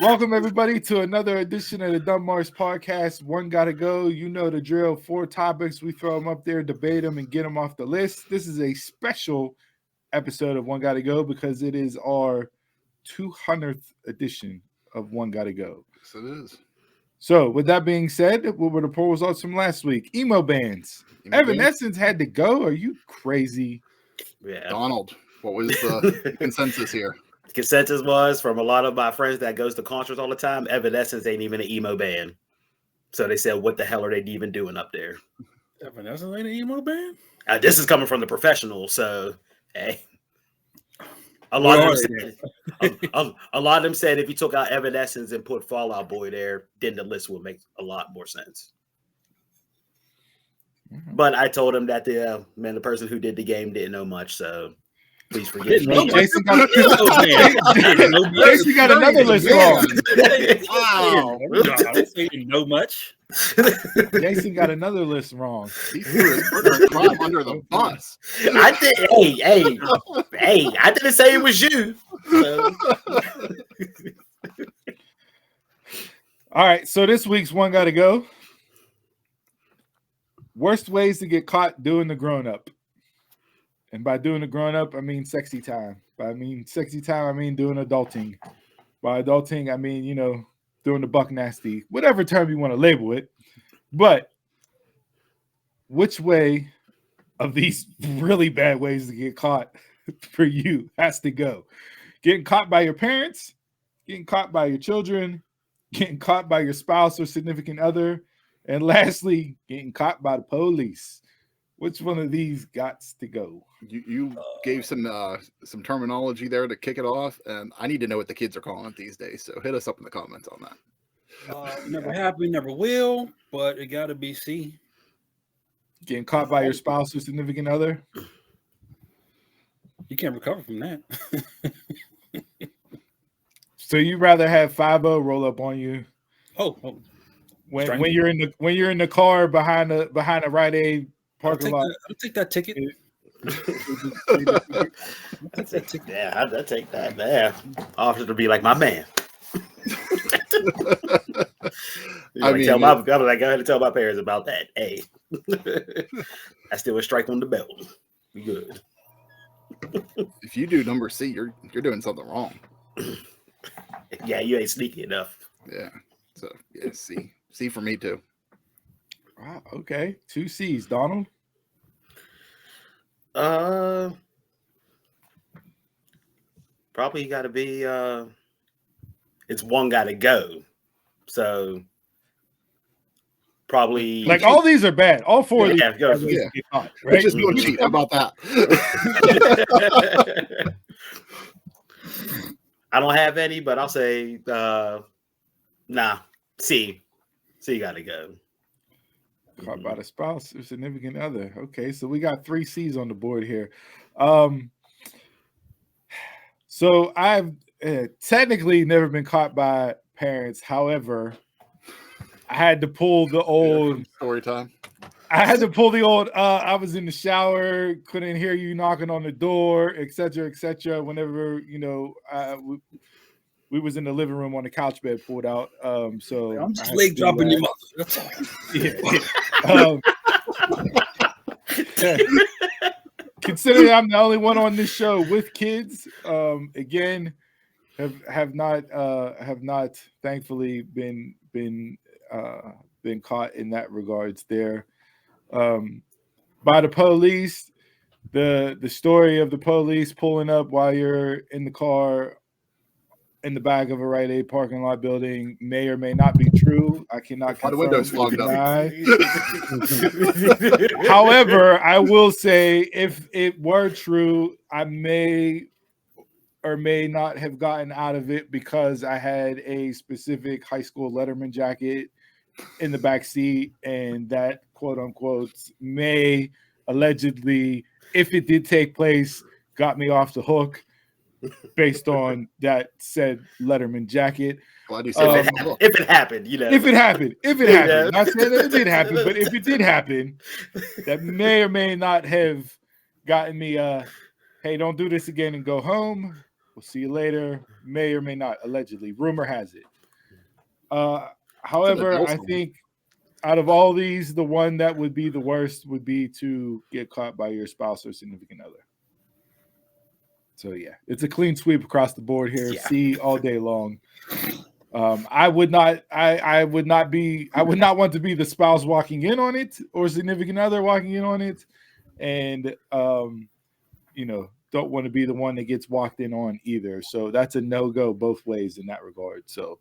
Welcome, everybody, to another edition of the Dumb Mars Podcast. One gotta go. You know the drill. 4 topics. We throw them up there, debate them, and get them off the list. This is a special episode of One Gotta Go because it is our 200th edition of One Gotta Go. Yes, it is. So, with that being said, what were the poll results from last week? Emo bands. Evanescence had to go. Are you crazy? Yeah. Donald, what was the consensus here? The consensus was from a lot of my friends that goes to concerts all the time, Evanescence ain't even an emo band. So they said, what the hell are they even doing up there? Evanescence ain't an emo band? This is coming from the professionals, so hey. A lot of them said if you took out Evanescence and put Fall Out Boy there, then the list would make a lot more sense. Mm-hmm. But I told him that the person who did the game didn't know much, so please forgive me. Jason got another list wrong. Wow. I didn't know much. Jason got another list wrong. He threw his brother under the bus. I didn't say it was you. So. All right, so this week's One Gotta Go. Worst ways to get caught doing the grown-up. And by doing the grown-up, I mean sexy time. I mean doing adulting. By adulting, I mean, doing the buck nasty. Whatever term you want to label it. But which way of these really bad ways to get caught for you has to go? Getting caught by your parents, getting caught by your children, getting caught by your spouse or significant other, and lastly, getting caught by the police. Which one of these gots to go? You gave some terminology there to kick it off, and I need to know what the kids are calling it these days. So hit us up in the comments on that. Never happened, never will, but it got to be C. Getting caught by your spouse or significant other? You can't recover from that. So you rather have 5-0 roll up on you? Oh. When you're in the car behind a Rite Aid parking lot. I'll take that ticket. Yeah, I'd take that. Yeah, officer to be like, my man. Go ahead and tell my parents about that. Hey, I still a strike on the belt. We good. If you do number C, you're doing something wrong. Yeah, you ain't sneaky enough. Yeah. So yeah, C for me too. Wow. Okay. 2 C's, Donald. Probably got to be. It's one got to go. So probably like all these are bad. All 4 of these. Yeah. Caught, right? Just go cheat. How about that? I don't have any, but I'll say C got to go. Caught by the spouse or significant other. Okay, so we got 3 C's on the board here. So I've technically never been caught by parents. However, I had to pull the old story time. I had to pull the old I was in the shower, couldn't hear you knocking on the door, etc. Whenever we was in the living room on the couch bed pulled out. So I'm just leg dropping your mother. That's all. Considering I'm the only one on this show with kids, again, have not thankfully been caught in that regards there. By the police, the story of the police pulling up while you're in the car in the back of a Rite Aid parking lot building may or may not be true. I cannot confirm. The windows fogged up. However, I will say if it were true, I may or may not have gotten out of it because I had a specific high school Letterman jacket in the back seat, and that quote unquote may allegedly, if it did take place, got me off the hook. Based on that said Letterman jacket. Glad you said if it happened, If it happened. Yeah. Not saying that it did happen, but if it did happen, that may or may not have gotten me hey, don't do this again and go home. We'll see you later. May or may not, allegedly. Rumor has it. However, adult I song. think out of all these, the one that would be the worst would be to get caught by your spouse or significant other. So yeah, it's a clean sweep across the board here. Yeah. See all day long. I would not want to be the spouse walking in on it or significant other walking in on it, and don't want to be the one that gets walked in on either. So that's a no-go both ways in that regard. So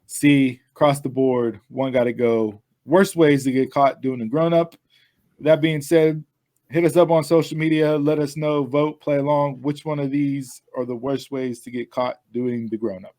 see across the board, one got to go. Worst ways to get caught doing a grown-up. That being said, hit us up on social media. Let us know, vote, play along. Which one of these are the worst ways to get caught doing the grown-up?